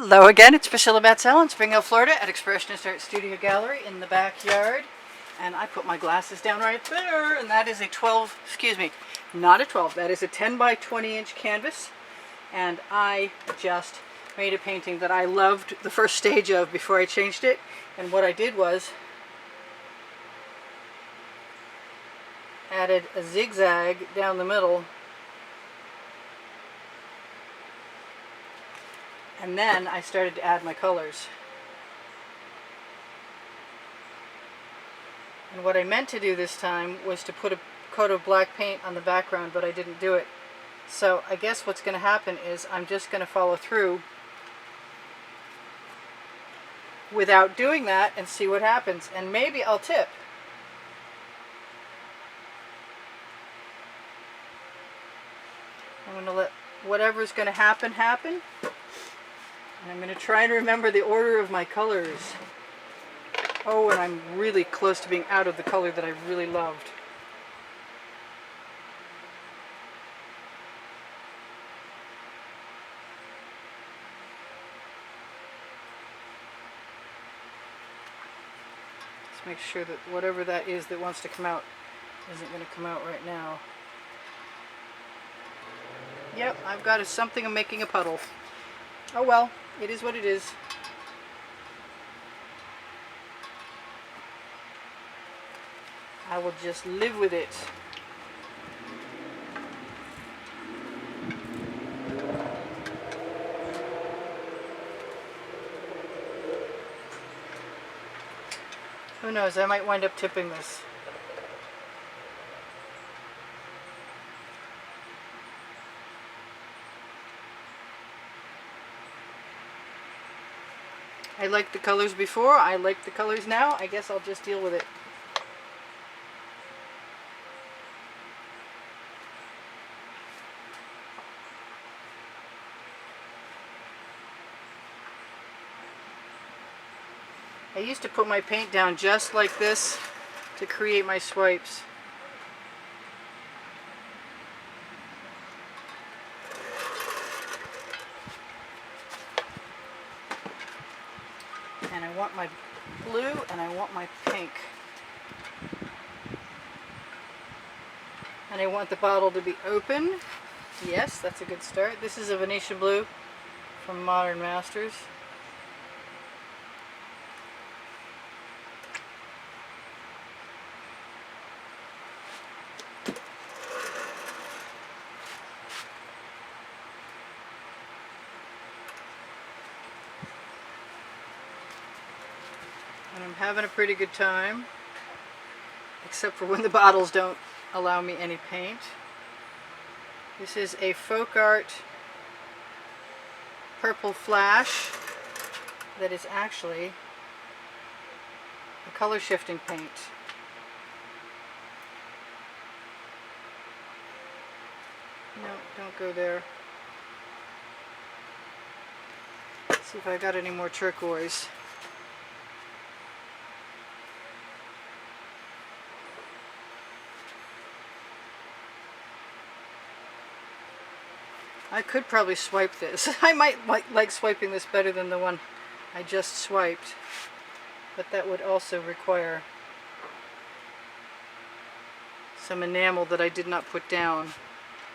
Hello again, it's Priscilla Batzell in Spring Hill, Florida at Expressionist Art Studio Gallery in the backyard. And I put my glasses down right there, and that is a 12, excuse me, not a 12, that is a 10 by 20 inch canvas. And I just made a painting that I loved the first stage of before I changed it. And what I did was added a zigzag down the middle. And then I started to add my colors. And what I meant to do this time was to put a coat of black paint on the background, but I didn't do it. So I guess what's going to happen is I'm just going to follow through without doing that and see what happens. And maybe I'll tip. I'm going to let whatever's going to happen happen. And I'm going to try and remember the order of my colors. Oh, and I'm really close to being out of the color that I really loved. Let's make sure that whatever that is that wants to come out isn't going to come out right now. Yep, I've got something of making a puddle. Oh well, it is what it is. I will just live with it. Who knows, I might wind up tipping this. I liked the colors before, I like the colors now. I guess I'll just deal with it. I used to put my paint down just like this to create my swipes. And I want my blue and I want my pink. And I want the bottle to be open. Yes, that's a good start. This is a Venetian blue from Modern Masters. And I'm having a pretty good time, except for when the bottles don't allow me any paint. This is a Folk Art Purple Flash that is actually a color shifting paint. No, don't go there. Let's see if I got any more turquoise. I could probably swipe this. I might like swiping this better than the one I just swiped, but that would also require some enamel that I did not put down.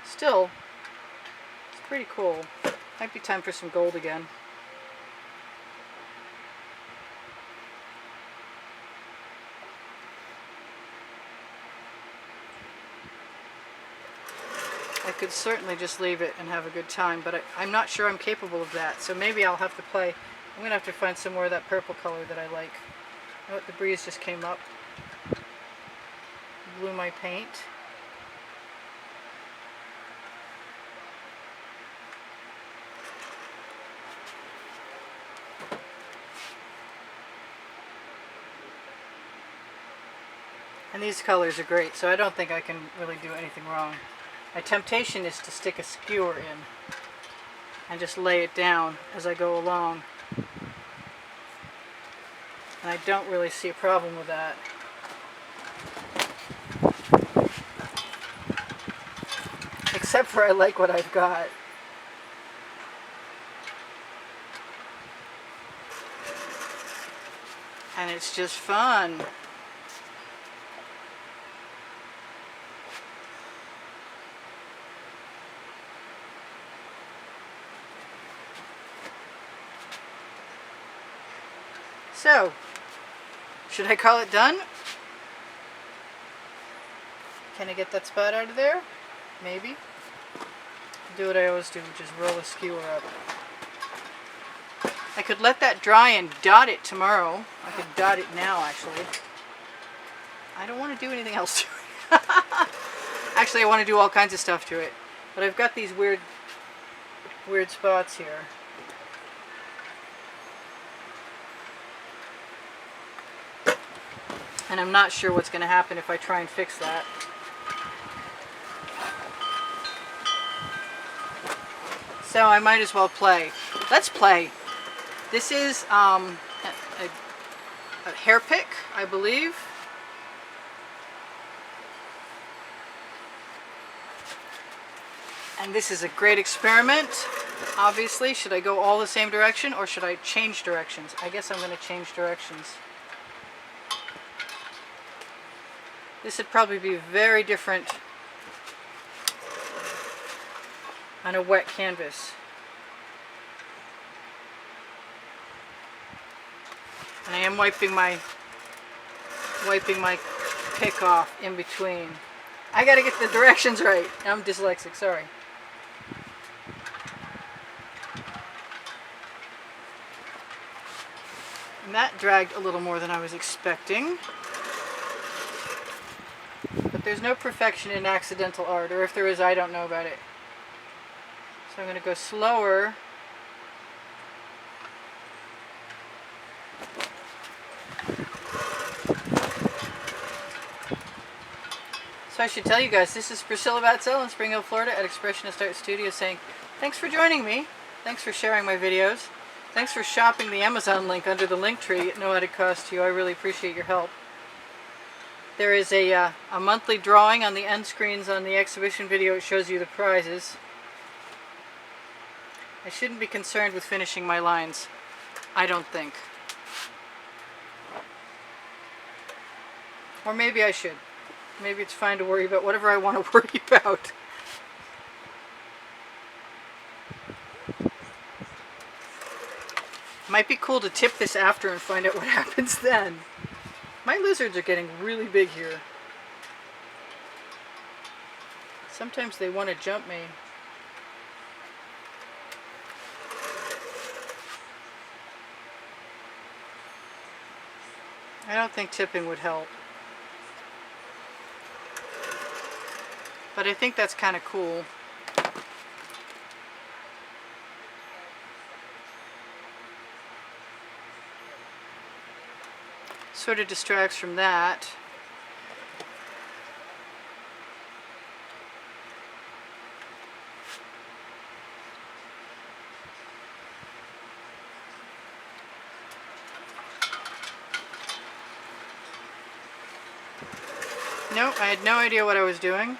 Still, it's pretty cool. Might be time for some gold again. I could certainly just leave it and have a good time, but I'm not sure I'm capable of that, so maybe I'll have to play. I'm going to have to find some more of that purple color that I like. You know what, the breeze just came up. Blew my paint. And these colors are great, so I don't think I can really do anything wrong. My temptation is to stick a skewer in and just lay it down as I go along. And I don't really see a problem with that. Except for I like what I've got. And it's just fun. So, should I call it done? Can I get that spot out of there? Maybe. Do what I always do, which is roll a skewer up. I could let that dry and dot it tomorrow. I could dot it now, actually. I don't want to do anything else to it. Actually, I want to do all kinds of stuff to it. But I've got these weird spots here. And I'm not sure what's going to happen if I try and fix that. So I might as well play. Let's play. This is a hair pick, I believe. And this is a great experiment. Obviously, should I go all the same direction or should I change directions? I guess I'm going to change directions. This would probably be very different on a wet canvas. And I am wiping my pick off in between. I gotta get the directions right. I'm dyslexic, sorry. And that dragged a little more than I was expecting. But there's no perfection in accidental art, or if there is, I don't know about it. So I'm going to go slower. So I should tell you guys, this is Priscilla Batzell in Spring Hill, Florida at Expressionist Art Studio saying, thanks for joining me. Thanks for sharing my videos. Thanks for shopping the Amazon link under the link tree at no added cost to you. I really appreciate your help. There is a monthly drawing on the end screens on the exhibition video. It shows you the prizes. I shouldn't be concerned with finishing my lines. I don't think. Or maybe I should. Maybe it's fine to worry about whatever I want to worry about. Might be cool to tip this after and find out what happens then. My lizards are getting really big here. Sometimes they want to jump me. I don't think tipping would help. But I think that's kind of cool. Sort of distracts from that. No, I had no idea what I was doing.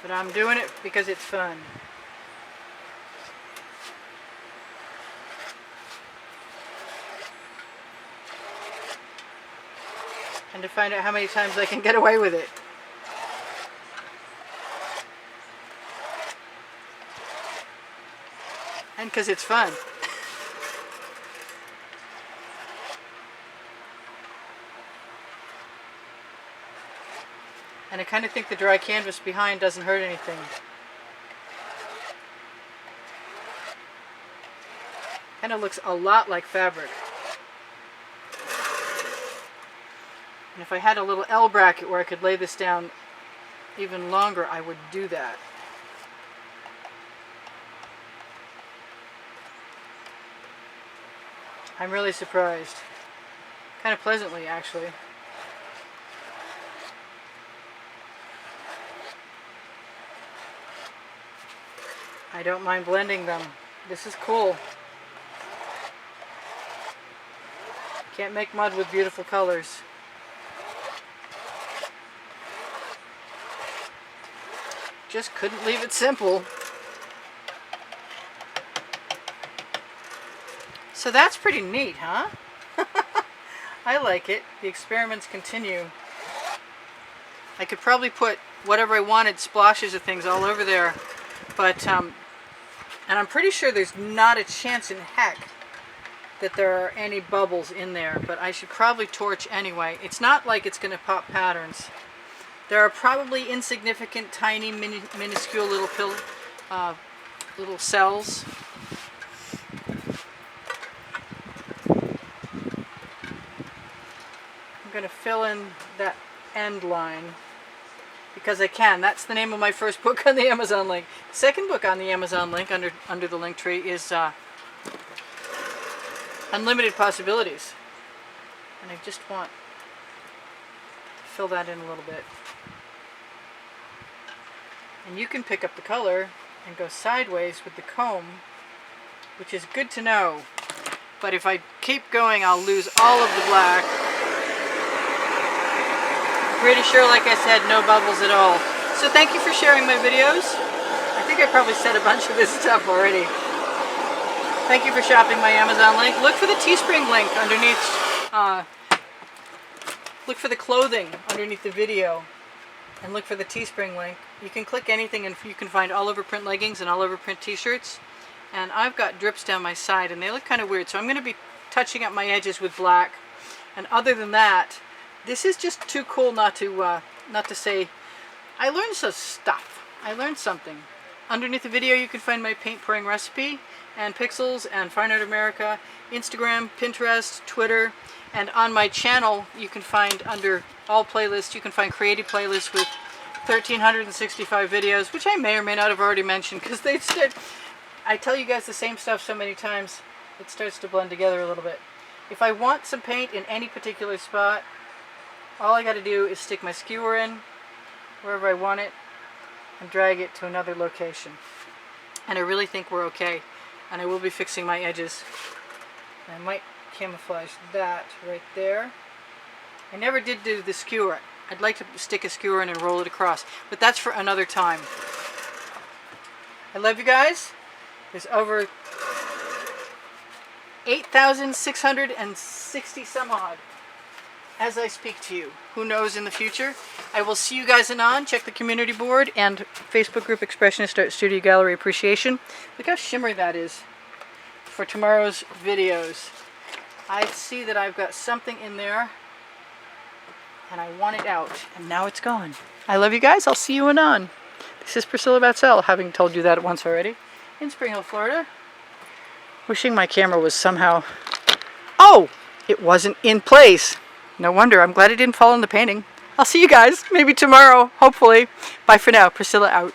But I'm doing it because it's fun. And to find out how many times I can get away with it. And because it's fun. And I kind of think the dry canvas behind doesn't hurt anything. Kind of looks a lot like fabric. And if I had a little L bracket where I could lay this down even longer, I would do that. I'm really surprised. Kind of pleasantly, actually. I don't mind blending them. This is cool. Can't make mud with beautiful colors. just couldn't leave it simple. So that's pretty neat, huh? I like it. The experiments continue. I could probably put whatever I wanted, splashes of things all over there, but and I'm pretty sure there's not a chance in heck that there are any bubbles in there, but I should probably torch anyway. It's not like it's going to pop patterns. There are probably insignificant, tiny, minuscule little little cells. I'm going to fill in that end line because I can. That's the name of my first book on the Amazon link. The second book on the Amazon link under the link tree is Unlimited Possibilities. And I just want to fill that in a little bit. And you can pick up the color and go sideways with the comb, which is good to know. But if I keep going, I'll lose all of the black. Pretty sure, like I said, no bubbles at all. So thank you for sharing my videos. I think I probably said a bunch of this stuff already. Thank you for shopping my Amazon link. Look for the Teespring link underneath. Look for the clothing underneath the video. And look for the Teespring link. You can click anything and you can find all over print leggings and all over print t-shirts. And I've got drips down my side and they look kind of weird. So I'm going to be touching up my edges with black. And other than that, this is just too cool not to say. I learned some stuff. I learned something. Underneath the video you can find my paint pouring recipe and Pixels and Fine Art America, Instagram, Pinterest, Twitter, and on my channel you can find under all playlists, you can find creative playlists with 1,365 videos, which I may or may not have already mentioned because I tell you guys the same stuff so many times it starts to blend together a little bit. If I want some paint in any particular spot, all I got to do is stick my skewer in wherever I want it and drag it to another location. And I really think we're okay. And I will be fixing my edges. And I might camouflage that right there. I never did do the skewer. I'd like to stick a skewer in and roll it across, but that's for another time. I love you guys. There's over 8,660 some odd as I speak to you. Who knows in the future? I will see you guys anon. Check the community board and Facebook group Expressionist Art Studio Gallery Appreciation. Look how shimmery that is for tomorrow's videos. I see that I've got something in there and I want it out, and now it's gone. I love you guys. I'll see you anon. This is Priscilla Batzell, having told you that once already, in Spring Hill, Florida. Wishing my camera was somehow... Oh! It wasn't in place. No wonder. I'm glad it didn't fall in the painting. I'll see you guys maybe tomorrow, hopefully. Bye for now. Priscilla out.